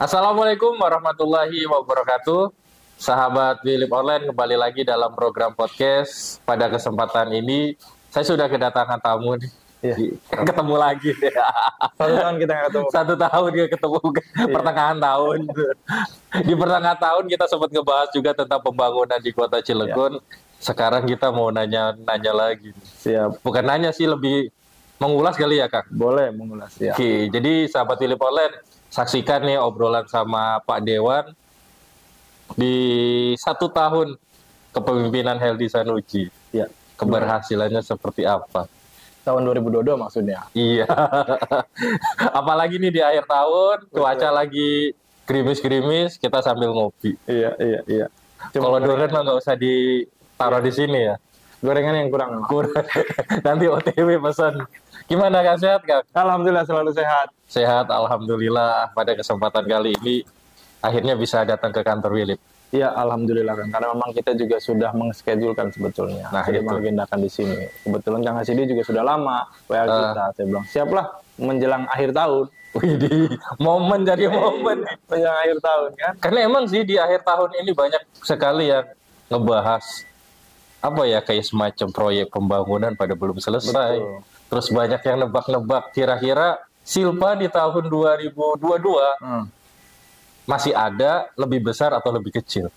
Assalamualaikum warahmatullahi wabarakatuh. Sahabat Philip Online kembali lagi dalam program podcast. Pada kesempatan ini saya sudah kedatangan tamu nih. Iya. Ketemu lagi. 1 tahun kita nggak ketemu. 1 tahun dia ketemu pertengahan tahun. Di pertengahan tahun kita sempat ngebahas juga tentang pembangunan di Kota Cilegon. Sekarang kita mau nanya lagi. Siap. Bukan nanya sih, lebih mengulas kali ya, Kang. Boleh mengulas ya. Oke, jadi sahabat Philip Online, saksikan nih obrolan sama Pak Dewan di 1 tahun kepemimpinan Heldy Sanusi. Ya. Keberhasilannya seperti apa? Tahun 2022 maksudnya. Iya. Apalagi nih di akhir tahun, cuaca lagi gerimis-gerimis, kita sambil ngopi. Iya. Kalau durian mah nggak usah ditaruh di sini ya. Gorengan yang kurang. Nanti OTW pesan. Gimana, Kang? Sehat, Kang? Alhamdulillah selalu sehat. Sehat, alhamdulillah. Pada kesempatan kali ini akhirnya bisa datang ke kantor Philip. Iya, alhamdulillah kan. Karena memang kita juga sudah mengschedule sebetulnya. Nah, sudah itu. mengagendakan di sini. Kebetulan Kang Hasidi juga sudah lama WA kita. Saya bilang, siaplah menjelang akhir tahun. Widih, momen jadi momen. Menjelang akhir tahun kan. Karena emang sih di akhir tahun ini banyak sekali yang ngebahas apa ya, kayak semacam proyek pembangunan pada belum selesai. Betul. Terus banyak yang nebak-nebak kira-kira Silpa di tahun 2022 masih ada, lebih besar atau lebih kecil.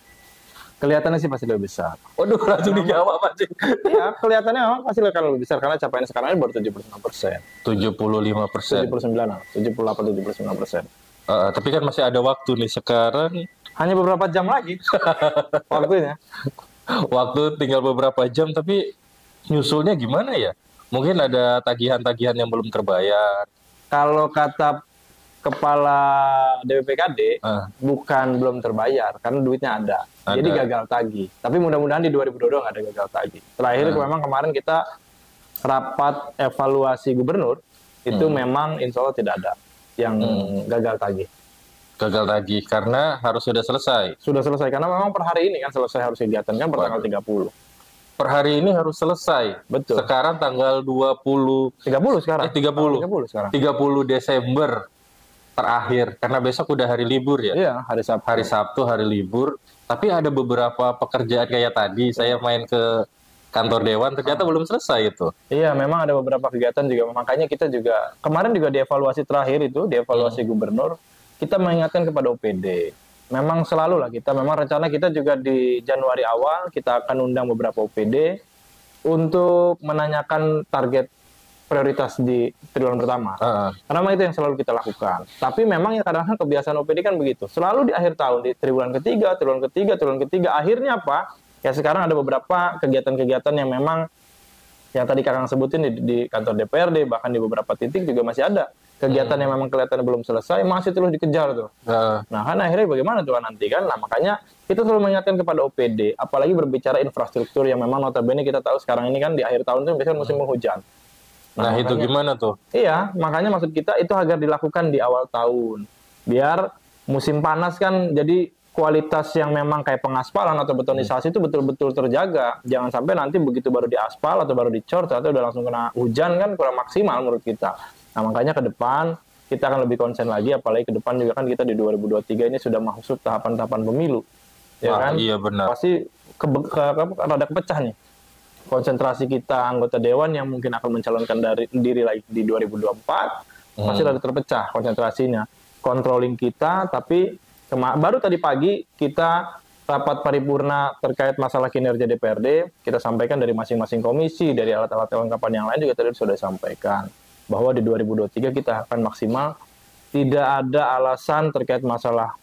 Kelihatannya sih pasti lebih besar. Waduh, langsung dijawab aja. Iya, kelihatannya memang pasti akan lebih besar. Karena capaiannya sekarang ini baru 75%. 75%. 79%. Tapi kan masih ada waktu nih sekarang. Hanya beberapa jam lagi waktunya. Waktu tinggal beberapa jam, tapi nyusulnya gimana ya? Mungkin ada tagihan-tagihan yang belum terbayar. Kalau kata kepala DPPKD, bukan belum terbayar, karena duitnya ada. Jadi gagal tagih. Tapi mudah-mudahan di 2022 nggak ada gagal tagih. Terakhir memang kemarin kita rapat evaluasi gubernur, itu memang insya Allah tidak ada yang gagal tagih. Gagal tagih karena harus sudah selesai. Sudah selesai, karena memang per hari ini kan selesai harus kegiatan kan per tanggal 30. Per hari ini harus selesai. Betul. Sekarang tanggal 30 sekarang. 30 sekarang. 30 Desember terakhir. Karena besok udah hari libur ya. Iya, hari Sabtu. Hari Sabtu, hari libur. Tapi ada beberapa pekerjaan kayak tadi, saya main ke kantor Dewan, ternyata belum selesai itu. Iya, memang ada beberapa kegiatan juga. Makanya kita juga, kemarin juga di evaluasi terakhir itu, di evaluasi gubernur, kita mengingatkan kepada OPD. Memang selalu lah kita, memang rencana kita juga di Januari awal, kita akan undang beberapa OPD untuk menanyakan target prioritas di triwulan pertama. Karena memang itu yang selalu kita lakukan. Tapi memang ya kadang-kadang kebiasaan OPD kan begitu. Selalu di akhir tahun, di triwulan ketiga, akhirnya apa? Ya sekarang ada beberapa kegiatan-kegiatan yang memang, yang tadi Kakang sebutin di kantor DPRD, bahkan di beberapa titik juga masih ada kegiatan yang memang kelihatan belum selesai, masih terus dikejar tuh. Nah kan akhirnya bagaimana tuh nanti kan? Nah makanya kita selalu mengingatkan kepada OPD, apalagi berbicara infrastruktur yang memang notabene kita tahu sekarang ini kan di akhir tahun itu biasanya musim penghujan. Nah itu gimana tuh? Iya, makanya maksud kita itu agar dilakukan di awal tahun. Biar musim panas kan jadi kualitas yang memang kayak pengaspalan atau betonisasi itu betul-betul terjaga. Jangan sampai nanti begitu baru diaspal atau baru dicor atau udah langsung kena hujan kan kurang maksimal menurut kita. Nah makanya ke depan kita akan lebih konsen lagi, apalagi ke depan juga kan kita di 2023 ini sudah masuk tahapan-tahapan pemilu. Ya kan? Iya benar. Pasti rada kepecah nih. Konsentrasi kita anggota dewan yang mungkin akan mencalonkan diri lagi di 2024 masih rada terpecah konsentrasinya. Controlling kita, tapi baru tadi pagi kita rapat paripurna terkait masalah kinerja DPRD, kita sampaikan dari masing-masing komisi, dari alat-alat kelengkapan yang lain juga tadi sudah disampaikan bahwa di 2023 kita akan maksimal, tidak ada alasan terkait masalah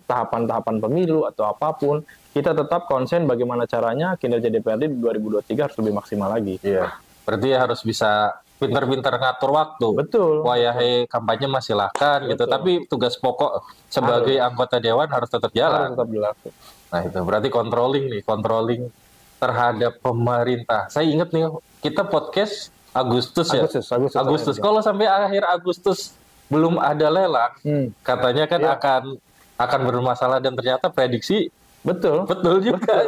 tahapan-tahapan pemilu atau apapun, kita tetap konsen bagaimana caranya kinerja DPRD di 2023 harus lebih maksimal lagi. Iya. Berarti harus bisa pintar-pintar ngatur waktu. Betul. Wayahe kampanye masih silahkan gitu, tapi tugas pokok sebagai anggota dewan harus tetap jalan. Harus tetap dilakukan. Nah itu berarti controlling terhadap pemerintah. Saya ingat nih, kita podcast Agustus. Kalau sampai akhir Agustus belum ada lelang, katanya kan akan bermasalah, dan ternyata prediksi betul juga.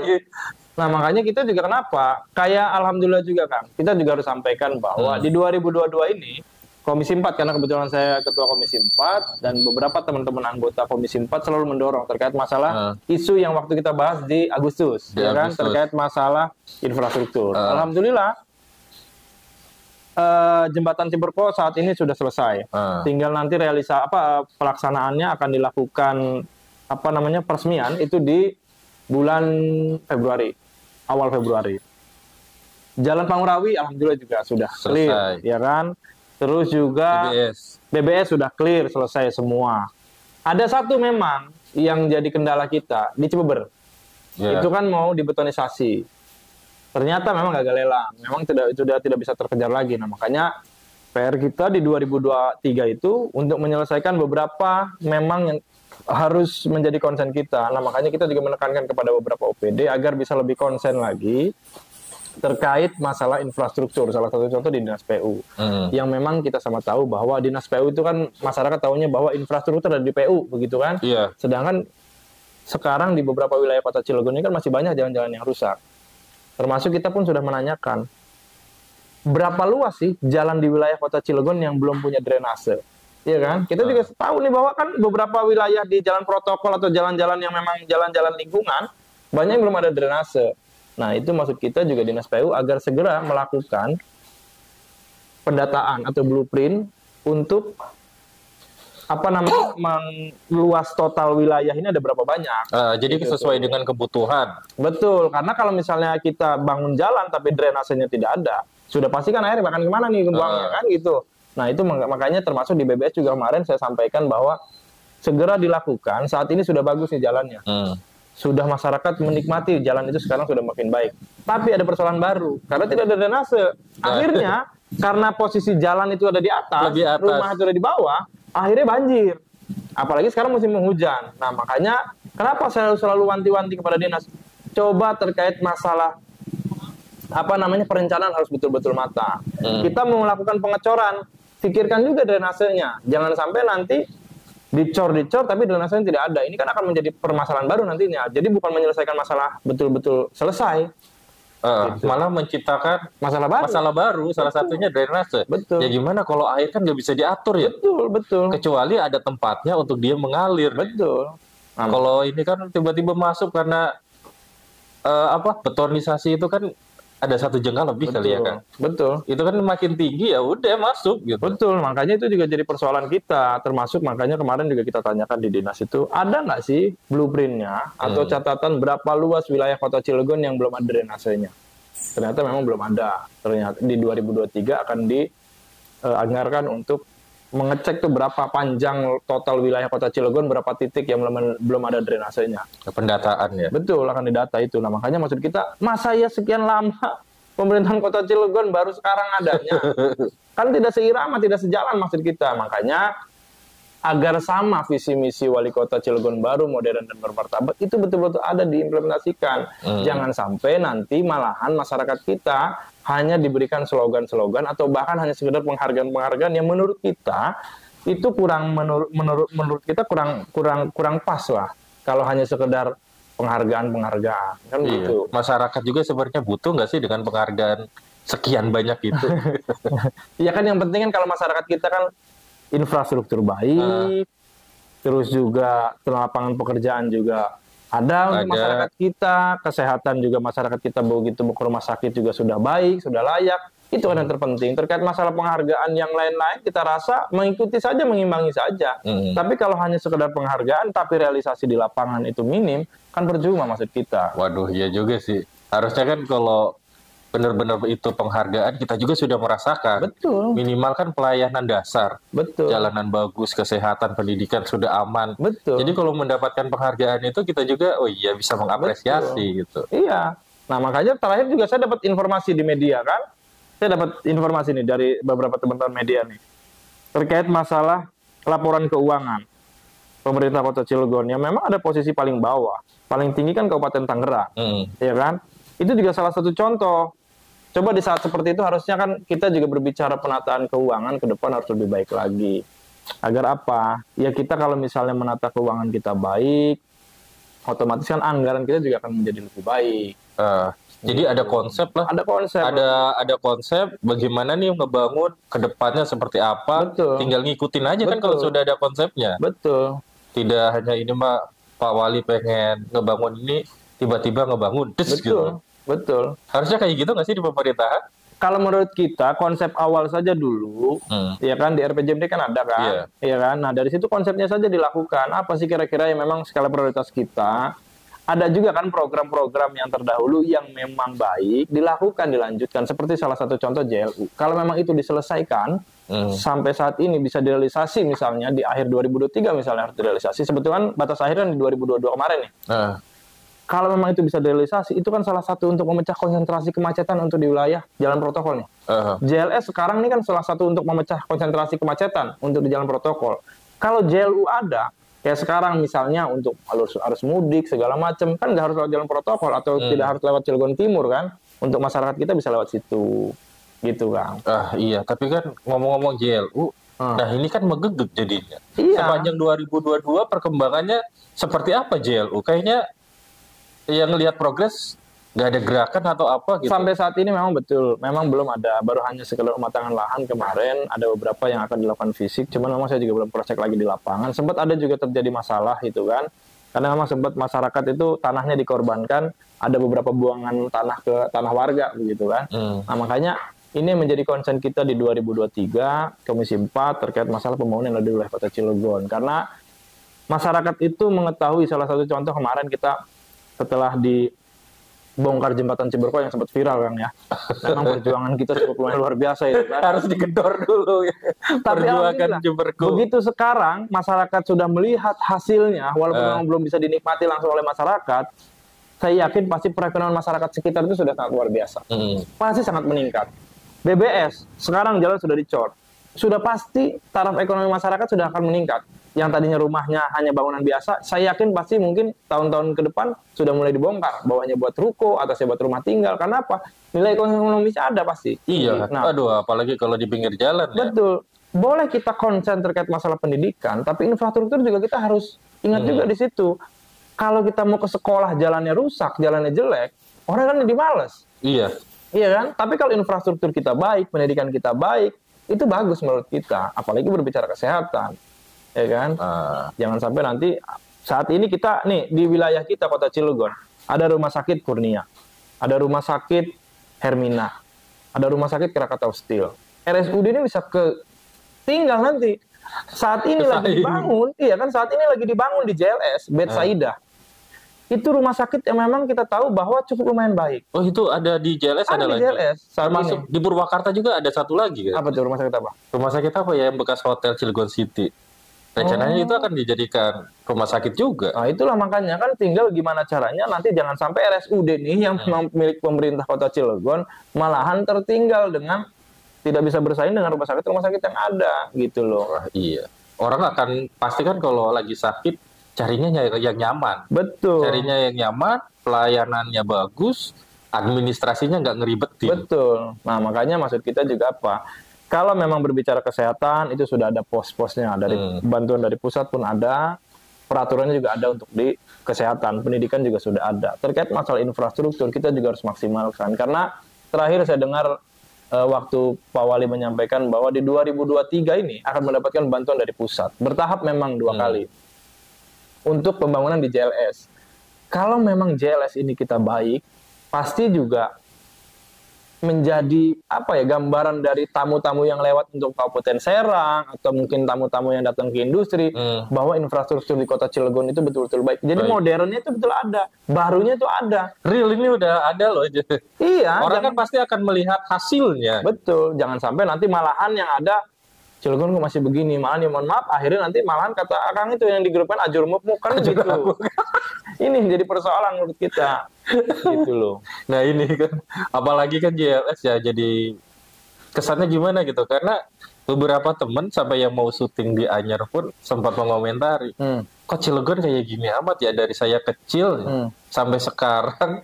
Nah makanya kita juga kenapa kayak alhamdulillah juga Kang, kita juga harus sampaikan bahwa di 2022 ini Komisi 4, karena kebetulan saya ketua Komisi 4 dan beberapa teman-teman anggota Komisi 4 selalu mendorong terkait masalah isu yang waktu kita bahas di Agustus, ya kan, terkait masalah infrastruktur. Alhamdulillah jembatan Ciberko saat ini sudah selesai. Tinggal nanti pelaksanaannya akan dilakukan peresmian itu di bulan Februari, awal Februari. Jalan Pangurawi alhamdulillah juga sudah clear, ya kan? Terus juga BBS sudah clear, selesai semua. Ada satu memang yang jadi kendala kita di Cibeber. Itu kan mau dibetonisasi. Ternyata memang gagal lelang. Memang sudah tidak bisa terkejar lagi. Nah, makanya PR kita di 2023 itu untuk menyelesaikan beberapa memang yang harus menjadi konsen kita. Nah, makanya kita juga menekankan kepada beberapa OPD agar bisa lebih konsen lagi terkait masalah infrastruktur. Salah satu contoh di Dinas PU, yang memang kita sama tahu bahwa Dinas PU itu kan masyarakat tahunya bahwa infrastruktur ada di PU, begitu kan? Sedangkan sekarang di beberapa wilayah Kota Cilegon ini kan masih banyak jalan-jalan yang rusak. Termasuk kita pun sudah menanyakan, berapa luas sih jalan di wilayah Kota Cilegon yang belum punya drainase? Iya kan? Kita juga tahu nih bahwa kan beberapa wilayah di jalan protokol atau jalan-jalan yang memang jalan-jalan lingkungan banyak yang belum ada drainase. Nah, itu maksud kita juga Dinas PU agar segera melakukan pendataan atau blueprint untuk meluas total wilayah ini ada berapa banyak. Jadi sesuai dengan kebutuhan. Betul, karena kalau misalnya kita bangun jalan tapi drainasenya tidak ada, sudah pasti kan air bahkan kemana nih buangnya kan gitu. Nah, itu makanya termasuk di BBS juga kemarin saya sampaikan bahwa segera dilakukan, saat ini sudah bagus nih jalannya. Sudah masyarakat menikmati jalan itu sekarang sudah makin baik. Tapi ada persoalan baru karena tidak ada drainase. Akhirnya karena posisi jalan itu ada di atas, rumah itu ada di bawah, akhirnya banjir. Apalagi sekarang musim penghujan. Nah, makanya kenapa saya selalu wanti-wanti kepada dinas, coba terkait masalah perencanaan harus betul-betul matang. Kita mau melakukan pengecoran, pikirkan juga drainasenya. Jangan sampai nanti dicor tapi drainasenya tidak ada. Ini kan akan menjadi permasalahan baru nantinya. Jadi bukan menyelesaikan masalah betul-betul selesai, malah menciptakan masalah baru. Salah satunya drainase. Betul. Ya gimana kalau air kan nggak bisa diatur ya? Betul. Kecuali ada tempatnya untuk dia mengalir. Betul. Kalau ini kan tiba-tiba masuk karena betonisasi itu kan ada 1 jengkal lebih kali ya kan? Betul. Itu kan makin tinggi ya udah masuk gitu. Betul, makanya itu juga jadi persoalan kita. Termasuk makanya kemarin juga kita tanyakan di dinas itu, ada nggak sih blueprintnya atau catatan berapa luas wilayah Kota Cilegon yang belum ada drainasenya? Ternyata memang belum ada. Ternyata di 2023 akan dianggarkan untuk mengecek tuh berapa panjang total wilayah Kota Cilegon, berapa titik yang belum ada drainasenya. Pendataan ya? Betul, akan didata itu. Nah, makanya maksud kita, masa ya sekian lama pemerintahan Kota Cilegon baru sekarang adanya? Kan tidak seirama, tidak sejalan maksud kita. Makanya agar sama visi misi wali kota Cilegon baru, modern dan bermartabat, itu betul-betul ada diimplementasikan. Jangan sampai nanti malahan masyarakat kita hanya diberikan slogan-slogan atau bahkan hanya sekedar penghargaan-penghargaan yang menurut kita itu menurut kita kurang pas lah kalau hanya sekedar penghargaan kan gitu. Masyarakat juga sebenarnya butuh nggak sih dengan penghargaan sekian banyak itu? Ya kan yang penting kan kalau masyarakat kita kan infrastruktur baik, terus juga lapangan pekerjaan juga ada untuk masyarakat kita, kesehatan juga masyarakat kita begitu ke rumah sakit juga sudah baik, sudah layak. Itu kan yang terpenting. Terkait masalah penghargaan yang lain-lain, kita rasa mengikuti saja, mengimbangi saja. Tapi kalau hanya sekedar penghargaan, tapi realisasi di lapangan itu minim, kan percuma maksud kita. Waduh, iya juga sih. Harusnya kan kalau benar-benar itu penghargaan, kita juga sudah merasakan. Betul. Minimal kan pelayanan dasar. Betul. Jalanan bagus, kesehatan, pendidikan sudah aman. Betul. Jadi kalau mendapatkan penghargaan itu, kita juga, bisa mengapresiasi gitu. Iya. Nah, makanya terakhir juga saya dapat informasi di media kan. Saya dapat informasi nih dari beberapa teman-teman media nih. Terkait masalah laporan keuangan pemerintah Kota Cilegon yang memang ada posisi paling bawah. Paling tinggi kan Kabupaten Tangerang. Ya kan? Itu juga salah satu contoh. Coba di saat seperti itu harusnya kan kita juga berbicara penataan keuangan ke depan harus lebih baik lagi. Agar apa? Ya kita kalau misalnya menata keuangan kita baik, otomatis kan anggaran kita juga akan menjadi lebih baik. Jadi ada konsep lah. Ada konsep bagaimana nih ngebangun ke depannya seperti apa. Betul. Tinggal ngikutin aja kan kalau sudah ada konsepnya. Betul. Tidak hanya ini Pak Wali pengen ngebangun ini, tiba-tiba ngebangun. Betul. Gitu. Betul. Harusnya kayak gitu nggak sih di pemerintahan? Kalau menurut kita konsep awal saja dulu, ya kan di RPJMD kan ada kan, ya kan. Nah dari situ konsepnya saja dilakukan. Apa sih kira-kira yang memang skala prioritas kita? Ada juga kan program-program yang terdahulu yang memang baik dilakukan, dilanjutkan. Seperti salah satu contoh JLU. Kalau memang itu diselesaikan sampai saat ini bisa direalisasi, misalnya di akhir 2023 misalnya harus direalisasi. Sebetulnya kan batas akhirnya di 2022 kemarin nih. Kalau memang itu bisa direalisasi, itu kan salah satu untuk memecah konsentrasi kemacetan untuk di wilayah jalan protokol nih. JLS sekarang ini kan salah satu untuk memecah konsentrasi kemacetan untuk di jalan protokol. Kalau JLU ada, kayak sekarang misalnya untuk arus mudik segala macam, kan nggak harus lewat jalan protokol atau tidak harus lewat Cilegon Timur kan. Untuk masyarakat kita bisa lewat situ, gitu kan. Iya, tapi kan ngomong-ngomong JLU, nah ini kan megegek jadinya. Iya. Sepanjang 2022 perkembangannya seperti apa JLU? Kayaknya yang lihat progres nggak ada gerakan atau apa gitu. Sampai saat ini memang betul, memang belum ada, baru hanya sekedar pematangan lahan kemarin, ada beberapa yang akan dilakukan fisik, cuman memang saya juga belum cross check lagi di lapangan. Sempat ada juga terjadi masalah gitu kan, karena memang sempat masyarakat itu tanahnya dikorbankan, ada beberapa buangan tanah ke tanah warga begitu kan. Nah makanya ini menjadi concern kita di 2023 Komisi 4 terkait masalah pembangunan di wilayah Kota Cilegon, karena masyarakat itu mengetahui salah satu contoh kemarin kita setelah dibongkar jembatan Ciberko yang sempat viral kan ya. Memang perjuangan kita cukup luar biasa itu kan. Harus digedor dulu ya. Perjuangan Ciberko. Begitu sekarang masyarakat sudah melihat hasilnya, walaupun belum bisa dinikmati langsung oleh masyarakat, saya yakin pasti perekonomian masyarakat sekitar itu sudah sangat luar biasa. Pasti sangat meningkat. BBS, sekarang jalan sudah dicor. Sudah pasti taraf ekonomi masyarakat sudah akan meningkat. Yang tadinya rumahnya hanya bangunan biasa, saya yakin pasti mungkin tahun-tahun ke depan sudah mulai dibongkar. Bawahnya buat ruko, atasnya buat rumah tinggal. Karena apa? Nilai ekonomisnya ada pasti. Iya. Nah, aduh, apalagi kalau di pinggir jalan. Betul. Ya. Boleh kita konsen terkait masalah pendidikan, tapi infrastruktur juga kita harus ingat juga di situ. Kalau kita mau ke sekolah jalannya rusak, jalannya jelek, orang kan jadi malas. Iya. Iya kan? Tapi kalau infrastruktur kita baik, pendidikan kita baik, itu bagus menurut kita. Apalagi berbicara kesehatan. Ya kan? Jangan sampai nanti saat ini kita nih di wilayah kita Kota Cilegon ada rumah sakit Kurnia, ada rumah sakit Hermina, ada rumah sakit Krakatau Steel. RSUD ini bisa tinggal nanti. Saat ini lagi dibangun, iya kan? Saat ini lagi dibangun di JLS Bethsaida. Itu rumah sakit yang memang kita tahu bahwa cukup lumayan baik. Oh itu ada di JLS ada lagi? JLS. Termasuk di Purwakarta juga ada satu lagi kan? Apa tuh rumah sakit apa? Rumah sakit apa ya yang bekas hotel Cilegon City? Rencananya itu akan dijadikan rumah sakit juga. Nah itulah makanya kan tinggal gimana caranya nanti jangan sampai RSUD nih yang milik pemerintah Kota Cilegon malahan tertinggal dengan tidak bisa bersaing dengan rumah sakit yang ada gitu loh. Iya. Orang akan pasti kan kalau lagi sakit carinya yang nyaman. Betul. Carinya yang nyaman, pelayanannya bagus, administrasinya nggak ngeribetin. Betul. Nah makanya maksud kita juga apa? Kalau memang berbicara kesehatan, itu sudah ada pos-posnya. Dari bantuan dari pusat pun ada, peraturannya juga ada untuk di kesehatan. Pendidikan juga sudah ada. Terkait masalah infrastruktur, kita juga harus maksimalkan. Karena terakhir saya dengar waktu Pak Wali menyampaikan bahwa di 2023 ini akan mendapatkan bantuan dari pusat. Bertahap memang 2 kali. Untuk pembangunan di JLS. Kalau memang JLS ini kita baik, pasti juga menjadi gambaran dari tamu-tamu yang lewat untuk Kabupaten Serang atau mungkin tamu-tamu yang datang ke industri bahwa infrastruktur di Kota Cilegon itu betul-betul baik. Jadi modernnya itu betul ada, barunya itu ada. Real ini udah ada loh. Iya. Orang kan pasti akan melihat hasilnya. Betul. Jangan sampai nanti malahan yang ada Cilegon kok masih begini, malahan ya mohon maaf, akhirnya nanti malahan kata Akang itu yang digrupkan ajurmuk-muk kan gitu. Ini jadi persoalan menurut kita. Gitu loh. Nah ini kan, apalagi kan JLS ya jadi kesannya gimana gitu, karena beberapa temen sampai yang mau syuting di Anyar pun sempat mengomentari, kok Cilegon kayak gini amat ya dari saya kecil sampai sekarang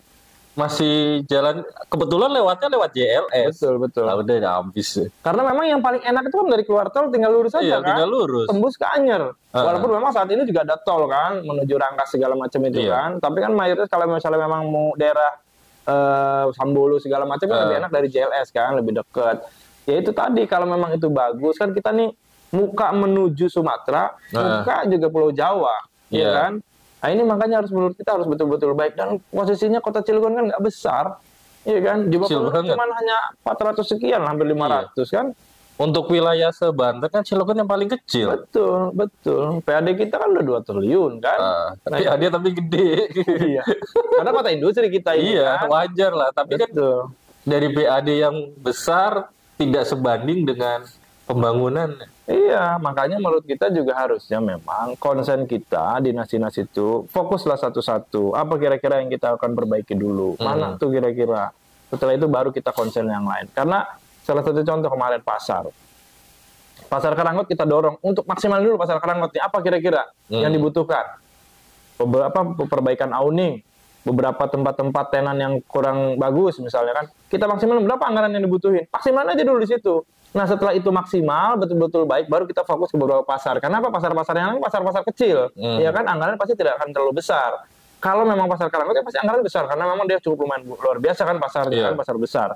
masih jalan, kebetulan lewatnya lewat JLS. Betul. Nah, udah habis. Karena memang yang paling enak itu kan dari keluar tol tinggal lurus aja kan. Tinggal lurus. Tembus ke Anyer. Walaupun memang saat ini juga ada tol kan menuju Rangkas segala macam itu kan. Tapi kan mayoritas kalau misalnya memang mau daerah Sambolo segala macam kan lebih enak dari JLS kan, lebih dekat. Ya itu tadi kalau memang itu bagus kan kita nih muka menuju Sumatera, muka juga Pulau Jawa, ya kan? Nah ini makanya menurut kita harus betul-betul baik, dan posisinya kota Cilegon kan nggak besar, iya kan? Jumlah penduduk cuma hanya 400 sekian, hampir 500 kan? Untuk wilayah se-Banten kan Cilegon yang paling kecil. Betul. PAD kita kan udah 2 triliun kan? PAD tapi gede. Iya. Karena kota industri kita ini. Iya, kan? Wajar lah. Tapi kan dari PAD yang besar tidak sebanding dengan pembangunan. Iya, makanya menurut kita juga harusnya memang konsen kita dinas-dinas itu fokuslah satu-satu. Apa kira-kira yang kita akan perbaiki dulu? Mana tuh kira-kira? Setelah itu baru kita konsen yang lain. Karena salah satu contoh kemarin pasar Karanggot kita dorong untuk maksimal dulu pasar Karanggot ini. Apa kira-kira yang dibutuhkan? Beberapa perbaikan awning, beberapa tempat-tempat tenan yang kurang bagus misalnya kan. Kita maksimal berapa anggaran yang dibutuhin? Maksimal aja dulu di situ. Nah setelah itu maksimal, betul-betul baik, baru kita fokus ke beberapa pasar. Kenapa pasar-pasar yang lain pasar-pasar kecil? Ya kan anggaran pasti tidak akan terlalu besar. Kalau memang pasar Karanggot ya pasti anggaran besar, karena memang dia cukup lumayan luar biasa kan pasarnya, kan pasar besar.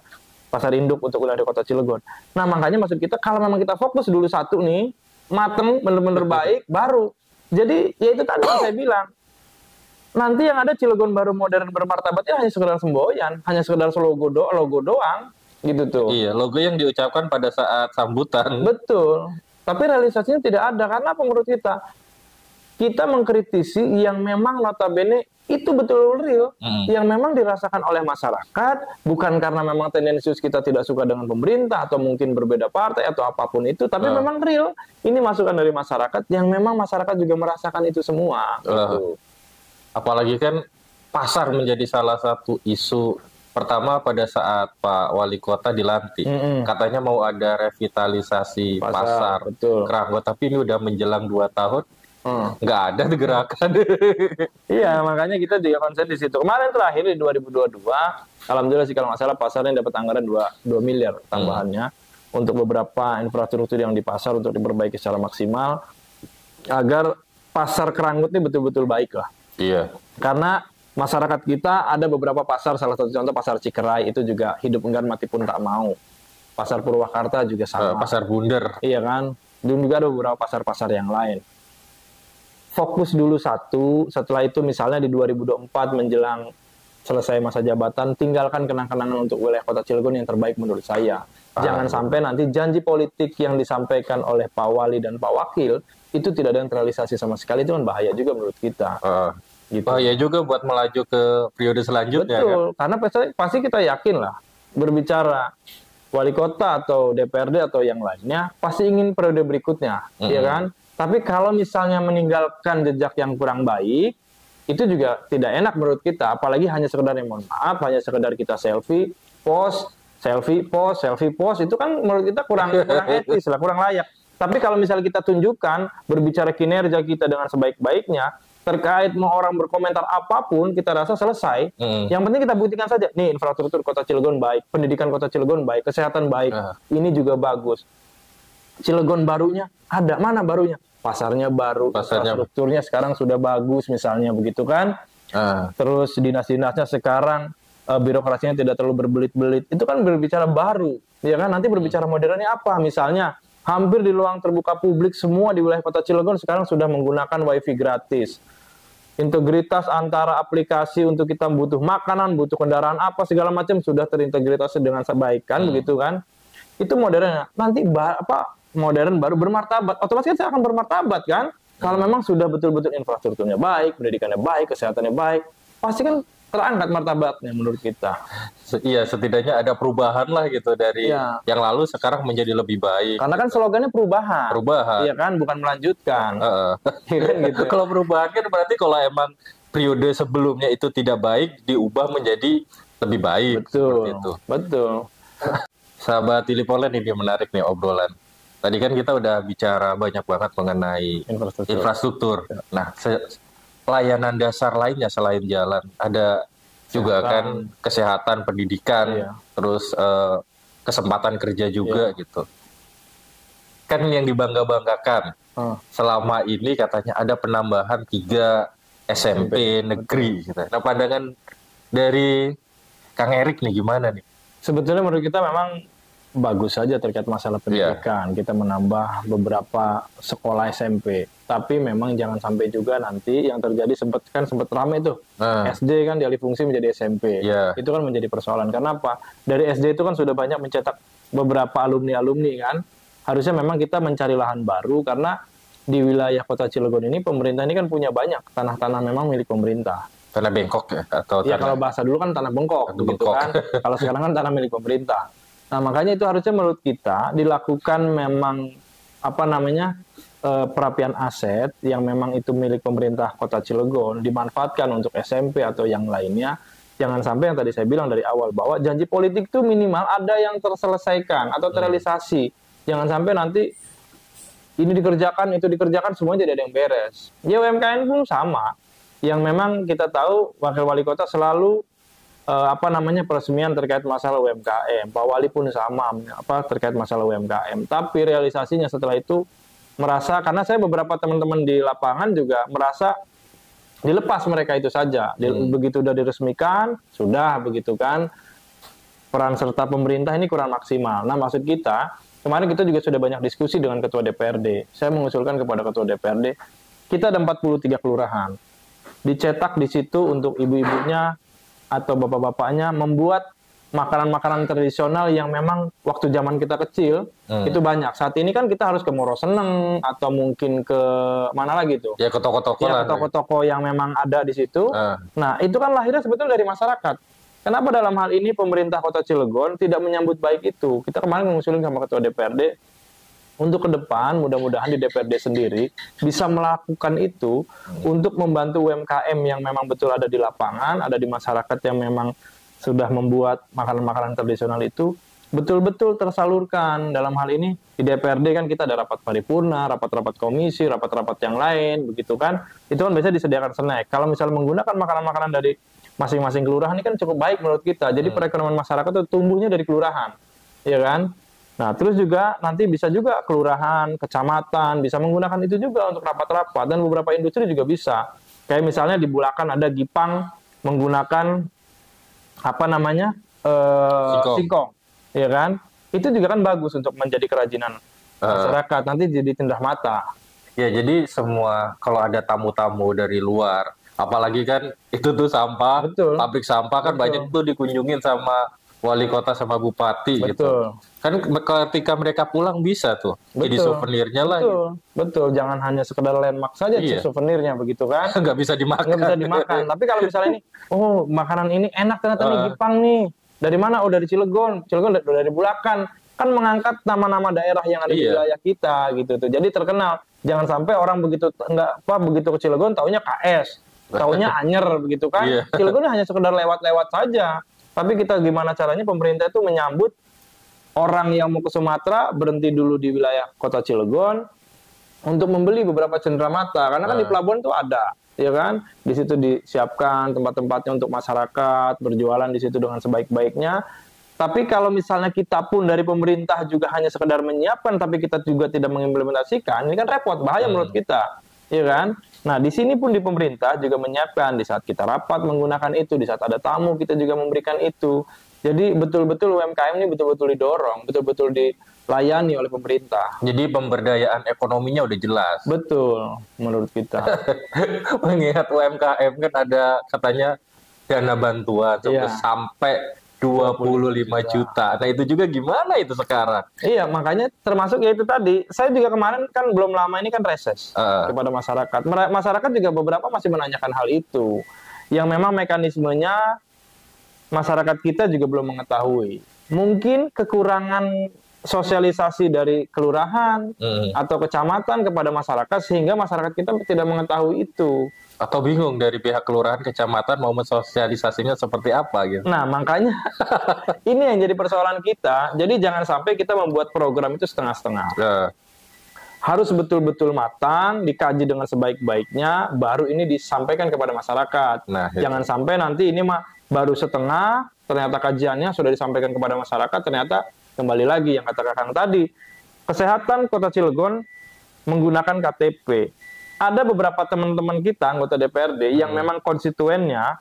Pasar induk untuk wilayah kota Cilegon. Nah makanya maksud kita kalau memang kita fokus dulu satu nih, mateng, bener-bener baik, baru. Jadi ya itu tadi yang saya bilang. Nanti yang ada Cilegon baru modern bermartabat ya hanya sekedar semboyan, hanya sekedar logo doang. Gitu tuh. Iya, logo yang diucapkan pada saat sambutan. Betul. Tapi realisasinya tidak ada. Karena apa menurut kita? Kita mengkritisi yang memang notabene itu betul real. Yang memang dirasakan oleh masyarakat. Bukan karena memang tendensius kita tidak suka dengan pemerintah, atau mungkin berbeda partai, atau apapun itu. Tapi memang real. Ini masukan dari masyarakat yang memang masyarakat juga merasakan itu semua. Gitu. Apalagi kan pasar menjadi salah satu isu pertama pada saat Pak Wali Kota dilantik. Katanya mau ada revitalisasi pasar Karanggot, tapi ini udah menjelang 2 tahun, nggak ada gerakan. Iya, makanya kita juga konsen di situ. Kemarin terakhir di 2022, alhamdulillah sih kalau nggak salah pasarnya dapat anggaran 2 miliar tambahannya untuk beberapa infrastruktur yang di pasar untuk diperbaiki secara maksimal agar pasar Karanggot ini betul-betul baik lah. Iya. Karena masyarakat kita ada beberapa pasar, salah satu contoh pasar Cikerai itu juga hidup enggan mati pun tak mau. Pasar Purwakarta juga sama. Pasar Bunder. Iya kan. Dan juga ada beberapa pasar-pasar yang lain. Fokus dulu satu, setelah itu misalnya di 2024 menjelang selesai masa jabatan, tinggalkan kenang-kenangan untuk wilayah kota Cilegon yang terbaik menurut saya. Jangan sampai nanti janji politik yang disampaikan oleh Pak Wali dan Pak Wakil itu tidak ada yang terrealisasi sama sekali, itu kan bahaya juga menurut kita. Gitu. Bahaya juga buat melaju ke periode selanjutnya. Betul, kan? Karena pasti kita yakin lah berbicara wali kota atau DPRD atau yang lainnya pasti ingin periode berikutnya, ya kan? Tapi kalau misalnya meninggalkan jejak yang kurang baik, itu juga tidak enak menurut kita. Apalagi hanya sekedar yang mohon maaf, hanya sekedar kita selfie, post, itu kan menurut kita kurang etis lah, kurang layak. Tapi kalau misalnya kita tunjukkan, berbicara kinerja kita dengan sebaik-baiknya, terkait mau orang berkomentar apapun, kita rasa selesai. Yang penting kita buktikan saja, nih infrastruktur kota Cilegon baik, pendidikan kota Cilegon baik, kesehatan baik, ini juga bagus. Cilegon barunya ada, mana barunya? Pasarnya baru, infrastrukturnya sekarang sudah bagus misalnya begitu kan. Terus dinas-dinasnya sekarang birokrasinya tidak terlalu berbelit-belit. Itu kan berbicara baru, ya kan? Nanti berbicara modernnya apa? Misalnya hampir di ruang terbuka publik semua di wilayah kota Cilegon sekarang sudah menggunakan wifi gratis. Integritas antara aplikasi untuk kita butuh makanan, butuh kendaraan apa segala macam sudah terintegrasi dengan baik kan, begitu kan? Itu modernnya. Nanti modern baru bermartabat, otomatis kan akan bermartabat kan? Kalau memang sudah betul-betul infrastrukturnya baik, pendidikannya baik, kesehatannya baik, pasti kan terangkat martabatnya menurut kita. Iya, setidaknya ada perubahan lah gitu dari yang lalu sekarang menjadi lebih baik. Karena kan slogannya perubahan. Iya kan, bukan melanjutkan. Iya kan gitu. Kalau perubahan kan berarti kalau emang periode sebelumnya itu tidak baik, diubah menjadi lebih baik. Betul. Sahabat Tilipolen, ini menarik nih obrolan. Tadi kan kita udah bicara banyak banget mengenai infrastruktur. Nah, layanan dasar lainnya selain jalan, ada juga kan, kesehatan, pendidikan, terus kesempatan kerja juga gitu. Kan yang dibangga-banggakan selama ini katanya ada penambahan 3 SMP negeri gitu. Nah, pandangan dari Kang Erik nih gimana nih? Sebetulnya menurut kita memang bagus saja terkait masalah pendidikan. Kita menambah beberapa sekolah SMP. Tapi memang jangan sampai juga nanti yang terjadi sempat ramai tuh. SD kan dialih fungsi menjadi SMP. Itu kan menjadi persoalan. Karena apa? Dari SD itu kan sudah banyak mencetak beberapa alumni-alumni kan. Harusnya memang kita mencari lahan baru karena di wilayah Kota Cilegon ini pemerintah ini kan punya banyak tanah-tanah memang milik pemerintah. Tanah bengkok ya? Atau ya kalau bahasa dulu kan tanah bengkok, gitu kan. Kalau sekarang kan tanah milik pemerintah. Nah makanya itu harusnya menurut kita dilakukan memang perapian aset yang memang itu milik pemerintah Kota Cilegon dimanfaatkan untuk SMP atau yang lainnya. Jangan sampai yang tadi saya bilang dari awal bahwa janji politik itu minimal ada yang terselesaikan atau terrealisasi. Jangan sampai nanti ini dikerjakan, itu dikerjakan, semuanya tidak ada yang beres. Ya UMKM pun sama. Yang memang kita tahu Wakil Wali Kota selalu peresmian terkait masalah UMKM. Pak Wali pun sama terkait masalah UMKM. Tapi realisasinya setelah itu merasa, karena saya beberapa teman-teman di lapangan juga merasa dilepas mereka itu saja. Begitu sudah diresmikan, sudah begitu kan. Peran serta pemerintah ini kurang maksimal. Nah maksud kita, kemarin kita juga sudah banyak diskusi dengan Ketua DPRD. Saya mengusulkan kepada Ketua DPRD, kita ada 43 kelurahan. Dicetak di situ untuk ibu-ibunya atau bapak-bapaknya membuat makanan-makanan tradisional yang memang waktu zaman kita kecil itu banyak. Saat ini kan kita harus ke Moro Seneng atau mungkin ke mana lagi tuh? Ya ke toko-toko lah. Ke toko-toko yang memang ada di situ. Nah itu kan lahirnya sebetulnya dari masyarakat. Kenapa dalam hal ini pemerintah Kota Cilegon tidak menyambut baik itu? Kita kemarin mengusulkan sama Ketua DPRD untuk ke depan, mudah-mudahan di DPRD sendiri bisa melakukan itu untuk membantu UMKM yang memang betul ada di lapangan, ada di masyarakat yang memang sudah membuat makanan-makanan tradisional itu betul-betul tersalurkan. Dalam hal ini di DPRD kan kita ada rapat paripurna, rapat-rapat komisi, rapat-rapat yang lain, begitu kan? Itu kan biasanya disediakan snack. Kalau misalnya menggunakan makanan-makanan dari masing-masing kelurahan ini kan cukup baik menurut kita. Jadi perekonomian masyarakat itu tumbuhnya dari kelurahan, ya kan? Nah, terus juga nanti bisa juga kelurahan, kecamatan bisa menggunakan itu juga untuk rapat-rapat, dan beberapa industri juga bisa. Kayak misalnya di Bulakan ada Gipang menggunakan singkong, ya kan? Itu juga kan bagus untuk menjadi kerajinan masyarakat. Nanti jadi tindak mata. Ya, jadi semua kalau ada tamu-tamu dari luar, apalagi kan itu tuh sampah, pabrik sampah kan banyak tuh dikunjungin sama wali kota sama bupati gitu. Kan ketika mereka pulang bisa tuh jadi souvenirnya lah. Betul. Jangan hanya sekedar landmark saja souvenirnya begitu kan. Nggak bisa dimakan. Tapi kalau misalnya ini, makanan ini enak ternyata nih Gipang nih. Dari mana? Dari Cilegon. Dari Bulakan. Kan mengangkat nama-nama daerah yang ada di wilayah kita gitu tuh. Jadi terkenal. Jangan sampai orang begitu ke Cilegon taunya KS. Taunya Anyer begitu kan. Cilegon hanya sekedar lewat-lewat saja. Tapi kita gimana caranya pemerintah itu menyambut orang yang mau ke Sumatera berhenti dulu di wilayah Kota Cilegon untuk membeli beberapa cenderamata. Karena kan di pelabuhan itu ada, ya kan? Di situ disiapkan tempat-tempatnya untuk masyarakat berjualan di situ dengan sebaik-baiknya. Tapi kalau misalnya kita pun dari pemerintah juga hanya sekedar menyiapkan, tapi kita juga tidak mengimplementasikan, ini kan repot, bahaya menurut kita. Ya kan? Nah, di sini pun di pemerintah juga menyiapkan di saat kita rapat menggunakan itu, di saat ada tamu kita juga memberikan itu. Jadi betul-betul UMKM ini betul-betul didorong, betul-betul dilayani oleh pemerintah. Jadi pemberdayaan ekonominya udah jelas. Betul, menurut kita. Mengingat UMKM kan ada katanya dana bantuan sampai 25 juta. Nah itu juga gimana itu sekarang? Iya, makanya termasuk ya itu tadi. Saya juga kemarin kan belum lama ini kan reses kepada masyarakat. Masyarakat juga beberapa masih menanyakan hal itu. Yang memang mekanismenya masyarakat kita juga belum mengetahui. Mungkin kekurangan sosialisasi dari kelurahan atau kecamatan kepada masyarakat sehingga masyarakat kita tidak mengetahui itu. Atau bingung dari pihak kelurahan, kecamatan mau mensosialisasinya seperti apa gitu. Nah, makanya ini yang jadi persoalan kita. Jadi jangan sampai kita membuat program itu setengah-setengah. Harus betul-betul matang, dikaji dengan sebaik-baiknya, baru ini disampaikan kepada masyarakat. Jangan sampai nanti ini baru setengah, ternyata kajiannya sudah disampaikan kepada masyarakat, ternyata kembali lagi yang kata Kakang tadi, kesehatan Kota Cilegon menggunakan KTP. Ada beberapa teman-teman kita anggota DPRD yang memang konstituennya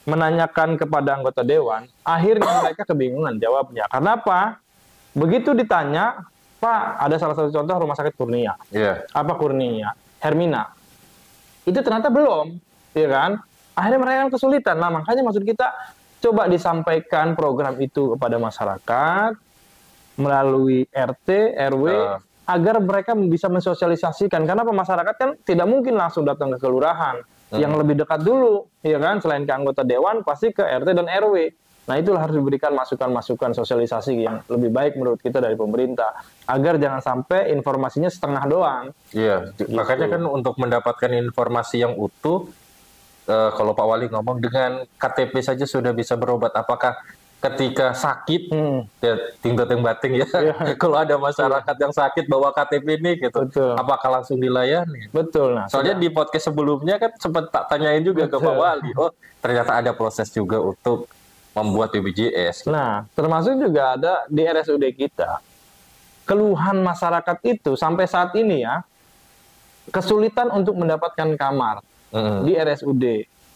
menanyakan kepada anggota dewan, akhirnya mereka kebingungan jawabnya. Karena apa? Begitu ditanya, Pak, ada salah satu contoh rumah sakit Kurnia. Apa Kurnia? Hermina. Itu ternyata belum, ya kan? Akhirnya mereka kan kesulitan. Nah, makanya maksud kita coba disampaikan program itu kepada masyarakat melalui RT, RW, agar mereka bisa mensosialisasikan. Karena masyarakat kan tidak mungkin langsung datang ke kelurahan. Yang lebih dekat dulu, ya kan? Selain ke anggota dewan, pasti ke RT dan RW. Nah, itulah harus diberikan masukan-masukan sosialisasi yang lebih baik menurut kita dari pemerintah. Agar jangan sampai informasinya setengah doang. Iya, gitu. Makanya kan untuk mendapatkan informasi yang utuh, kalau Pak Wali ngomong dengan KTP saja sudah bisa berobat. Apakah ketika sakit, ya ting-ting bating ya. Kalau ada masyarakat yang sakit bawa KTP ini gitu, apakah langsung dilayani? Betul. Nah, soalnya di podcast sebelumnya kan sempat tak tanyain juga ke Pak Wali, oh ternyata ada proses juga untuk membuat BPJS. Nah, termasuk juga ada di RSUD kita. Keluhan masyarakat itu sampai saat ini ya, kesulitan untuk mendapatkan kamar di RSUD.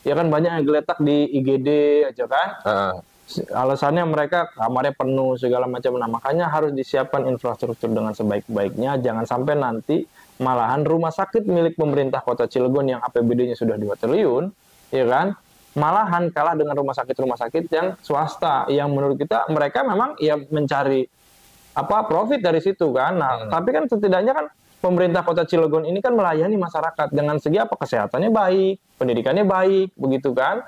Ya kan banyak yang geletak di IGD aja kan. Alasannya mereka kamarnya penuh segala macam. Nah, makanya harus disiapkan infrastruktur dengan sebaik-baiknya. Jangan sampai nanti malahan rumah sakit milik pemerintah Kota Cilegon yang APBD-nya sudah 2 triliun, ya kan, malahan kalah dengan rumah sakit yang swasta. Yang menurut kita mereka memang ya mencari profit dari situ kan. Nah, tapi kan setidaknya kan pemerintah Kota Cilegon ini kan melayani masyarakat dengan segi kesehatannya baik, pendidikannya baik, begitu kan.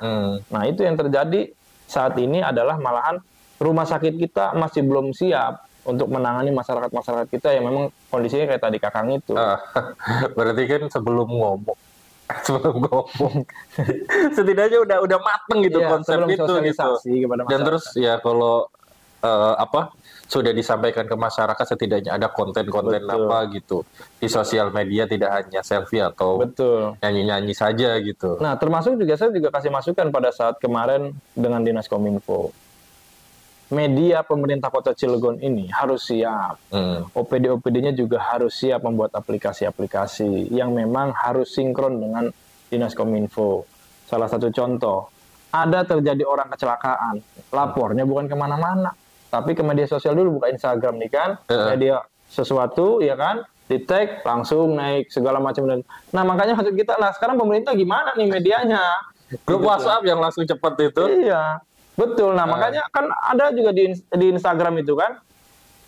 Nah, itu yang terjadi saat ini adalah malahan rumah sakit kita masih belum siap untuk menangani masyarakat-masyarakat kita yang memang kondisinya kayak tadi Kakang itu. Berarti kan sebelum ngomong setidaknya udah mateng gitu konsep itu gitu. Dan terus ya kalau sudah disampaikan ke masyarakat, setidaknya ada konten-konten apa gitu di sosial media, tidak hanya selfie atau nyanyi-nyanyi saja gitu. Nah, termasuk juga saya juga kasih masukan pada saat kemarin dengan Dinas Kominfo. Media pemerintah Kota Cilegon ini harus siap. OPD-OPD-nya juga harus siap membuat aplikasi-aplikasi yang memang harus sinkron dengan Dinas Kominfo. Salah satu contoh, ada terjadi orang kecelakaan, lapornya bukan kemana-mana, tapi ke media sosial dulu, buka Instagram nih kan, media sesuatu ya kan, di tag langsung naik segala macam. Nah, makanya maksud kita, nah sekarang pemerintah gimana nih medianya? Grup WhatsApp yang langsung cepat itu. Iya, betul. Nah, makanya kan ada juga di Instagram itu kan,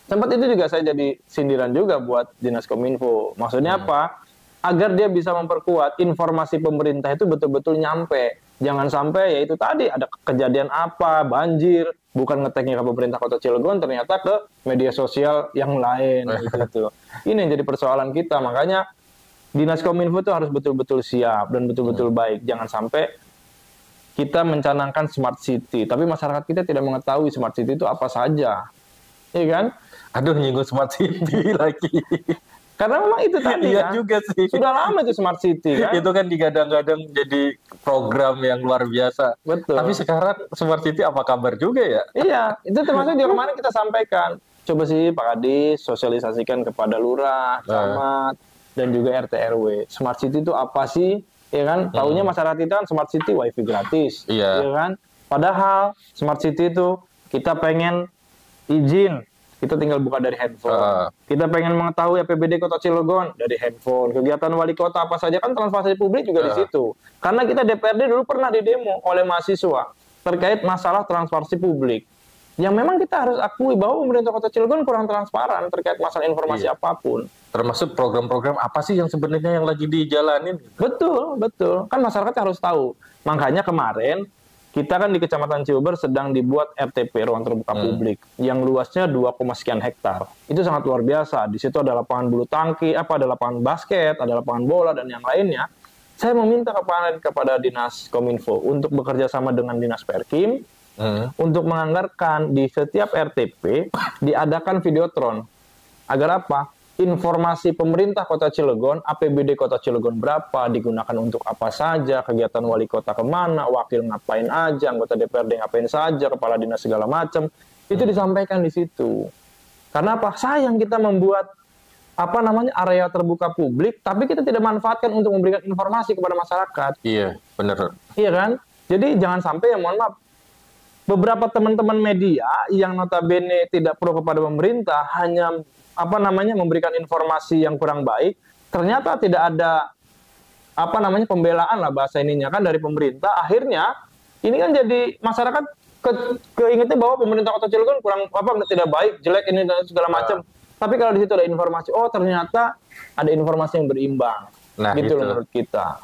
sempat itu juga saya jadi sindiran juga buat Dinas Kominfo. Maksudnya apa? Agar dia bisa memperkuat informasi pemerintah itu betul-betul nyampe. Jangan sampai ya itu tadi ada kejadian apa, banjir, bukan ngeteknya ke pemerintah Kota Cilegon, ternyata ke media sosial yang lain gitu. Ini yang jadi persoalan kita. Makanya Dinas Kominfo itu harus betul-betul siap dan betul-betul baik. Jangan sampai kita mencanangkan smart city, tapi masyarakat kita tidak mengetahui smart city itu apa saja. Iya kan? Aduh, nyinggung smart city lagi. Karena memang itu tadi kan, juga sih. Sudah lama itu smart city kan. Itu kan digadang-gadang jadi program yang luar biasa. Betul. Tapi sekarang smart city apa kabar juga ya? Iya, itu termasuk juga kemarin kita sampaikan. Coba sih Pak Kadis sosialisasikan kepada lurah, camat, dan juga RT RW. Smart city itu apa sih? Ya kan? Taunya masyarakat kita kan smart city wifi gratis. Ya kan? Padahal smart city itu kita pengen izin, kita tinggal buka dari handphone. Kita pengen mengetahui APBD Kota Cilegon dari handphone. Kegiatan wali kota apa saja kan transportasi publik juga di situ. Karena kita DPRD dulu pernah didemo oleh mahasiswa terkait masalah transportasi publik. Yang memang kita harus akui bahwa pemerintah Kota Cilegon kurang transparan terkait masalah informasi apapun. Termasuk program-program apa sih yang sebenarnya yang lagi dijalanin? Betul, betul. Kan masyarakat harus tahu. Makanya kemarin kita kan di Kecamatan Ciuber sedang dibuat RTP, ruang terbuka publik, yang luasnya 2, sekian hektar. Itu sangat luar biasa. Di situ ada lapangan bulu tangki, ada lapangan basket, ada lapangan bola, dan yang lainnya. Saya meminta kepada Dinas Kominfo untuk bekerja sama dengan Dinas Perkim, untuk menganggarkan di setiap RTP diadakan videotron. Agar apa? informasi pemerintah Kota Cilegon, APBD Kota Cilegon berapa, digunakan untuk apa saja, kegiatan wali kota kemana, wakil ngapain aja, anggota DPRD ngapain saja, kepala dinas segala macam, itu disampaikan di situ. Karena apa? Sayang kita membuat area terbuka publik, tapi kita tidak manfaatkan untuk memberikan informasi kepada masyarakat. Iya, benar. Iya kan? Jadi jangan sampai mohon maaf, beberapa teman-teman media yang notabene tidak pro kepada pemerintah hanya memberikan informasi yang kurang baik, ternyata tidak ada pembelaan lah bahasa ininya kan dari pemerintah. Akhirnya ini kan jadi masyarakat keingetnya bahwa pemerintah Kota Cilegon kurang tidak baik, jelek ini dan segala macam. Tapi kalau di situ ada informasi, oh ternyata ada informasi yang berimbang. Nah, gitu loh menurut kita.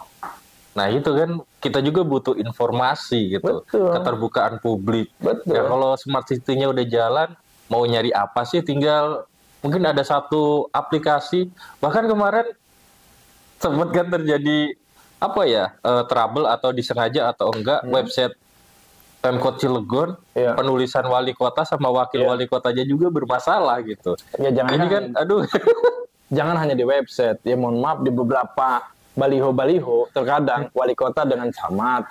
Nah itu kan kita juga butuh informasi gitu. Betul. Keterbukaan publik. Betul. Ya kalau smart city-nya udah jalan, mau nyari apa sih, tinggal mungkin ada satu aplikasi. Bahkan kemarin sempat kan terjadi trouble atau disengaja atau enggak, website Pemkot Cilegon, penulisan wali kota sama wakil wali kotanya juga bermasalah gitu. Ya jangan. Ini kan aduh. Jangan hanya di website, ya mohon maaf, di beberapa baliho-baliho terkadang wali kota dengan camat,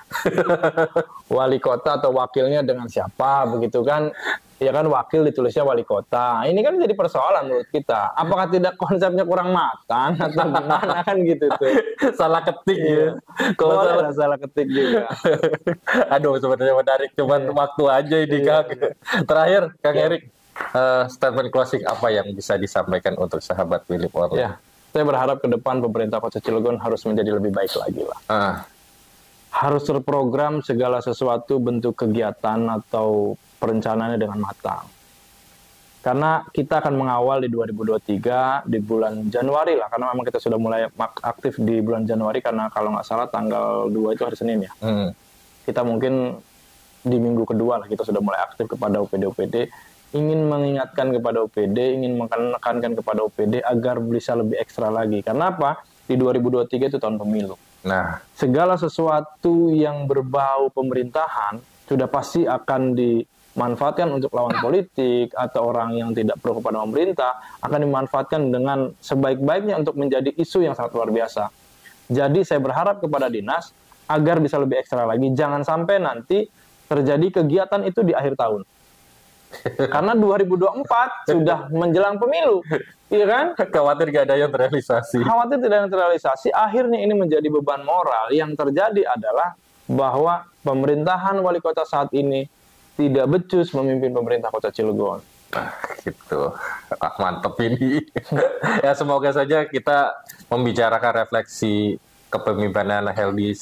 wali kota atau wakilnya dengan siapa begitu kan. Ya kan wakil ditulisnya wali kota. Ini kan jadi persoalan menurut kita. Apakah tidak konsepnya kurang matang atau gimana kan gitu tuh. Salah ketik ya. Kalau salah ketik juga. Aduh sebenarnya menarik, cuman waktu aja ini Kang. Terakhir Kang Erik, statement closing apa yang bisa disampaikan untuk sahabat Philip Online? Ya, saya berharap ke depan pemerintah Kota Cilegon harus menjadi lebih baik lagi lah. Harus terprogram segala sesuatu bentuk kegiatan atau perencanaannya dengan matang. Karena kita akan mengawal di 2023 di bulan Januari lah, karena memang kita sudah mulai aktif di bulan Januari, karena kalau nggak salah tanggal 2 itu hari Senin ya. Kita mungkin di minggu kedua lah kita sudah mulai aktif kepada OPD-OPD, ingin mengingatkan kepada OPD, ingin menekankan kepada OPD agar bisa lebih ekstra lagi. Karena apa? Di 2023 itu tahun pemilu. Nah, segala sesuatu yang berbau pemerintahan sudah pasti akan dimanfaatkan untuk lawan politik atau orang yang tidak pro kepada pemerintah, akan dimanfaatkan dengan sebaik-baiknya untuk menjadi isu yang sangat luar biasa. Jadi saya berharap kepada dinas agar bisa lebih ekstra lagi, jangan sampai nanti terjadi kegiatan itu di akhir tahun. Karena 2024 sudah menjelang pemilu, iya kan? Khawatir gak ada yang terrealisasi. Khawatir tidak ada yang terrealisasi, akhirnya ini menjadi beban moral. Yang terjadi adalah bahwa pemerintahan wali kota saat ini tidak becus memimpin pemerintah Kota Cilegon. Gitu. Mantep ini. Ya semoga saja kita membicarakan refleksi kepemimpinan Heldy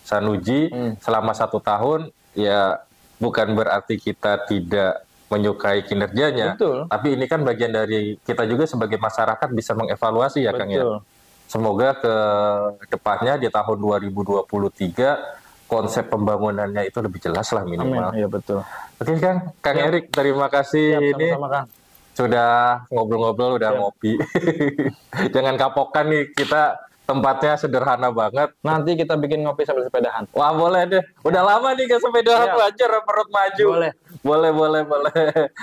Sanuji selama 1 tahun. Ya bukan berarti kita tidak menyukai kinerjanya. Betul. Tapi ini kan bagian dari kita juga sebagai masyarakat bisa mengevaluasi ya. Betul. Kang ya. Semoga ke depannya di tahun 2023 konsep pembangunannya itu lebih jelas lah minimal. Amin. Iya betul. Oke Kang Erik, terima kasih. Sama-sama, Kang. Sudah ngobrol-ngobrol, udah ngopi. Jangan kapokan nih, kita tempatnya sederhana banget. Nanti kita bikin ngopi sambil sepedahan. Wah boleh deh. Udah lama nih ke sepedahan, belajar perut maju. Boleh.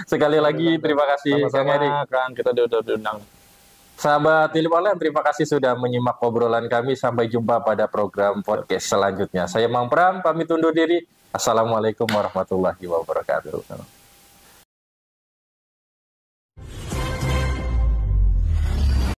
Sekali lagi terima kasih Kang Erik. Kang, kita udah diundang. Sahabat Philip Online, terima kasih sudah menyimak obrolan kami. Sampai jumpa pada program podcast selanjutnya. Saya Mang Pram, pamit undur diri. Assalamualaikum warahmatullahi wabarakatuh.